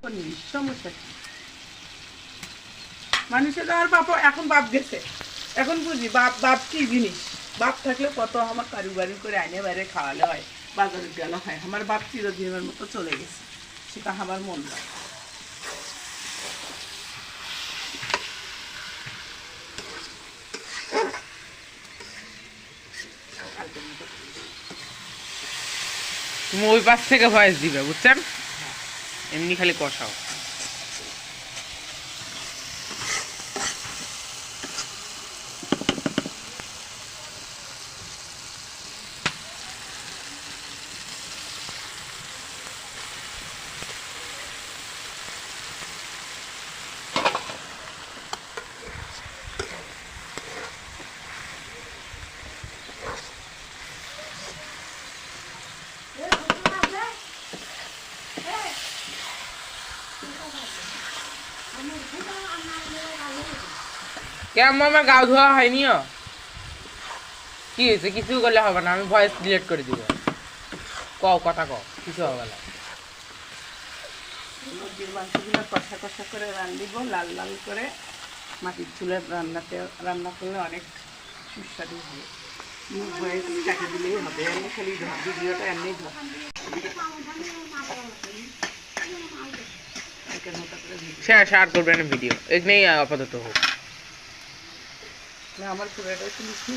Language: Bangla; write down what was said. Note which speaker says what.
Speaker 1: সমস্যা কি মানুষের আর বাপ এখন বাপ গেছে এখন বুঝি বাপ বাপ কি জিনিস বাপ থাকলে কত আমার কারিবারি করে আইনে বাইরে খাওয়ালে হয় বাজারে গেলে হয় আমার বাপ চিরদিনের মতো চলে গেছে সেটা আমার মন হয়
Speaker 2: তুমি ওই পাশ থেকে ভয়েস দিবে বুঝছেন এমনি খালি কষাও কেমন আমার গাও ধোয়া হয়নিও কি হয়েছে কিছু করলে হবে না আমি ভয়েস ডিলিট করে দিব কও কথা কও কিছু হবে না
Speaker 1: মুরগির মাংসগুলো কষা কষা করে রান্ধিব লাল লাল করে মাটির চুলের রান্না করলে অনেক সুস্বাদু হবে ভয়েস কাটে দিলেই হবে এমনি খালি ভিডিওটা এমনি
Speaker 2: শেয়ার করবেন ভিডিও এখানেই আপাতত হোক
Speaker 1: আমার পুরোটা একটু লিখি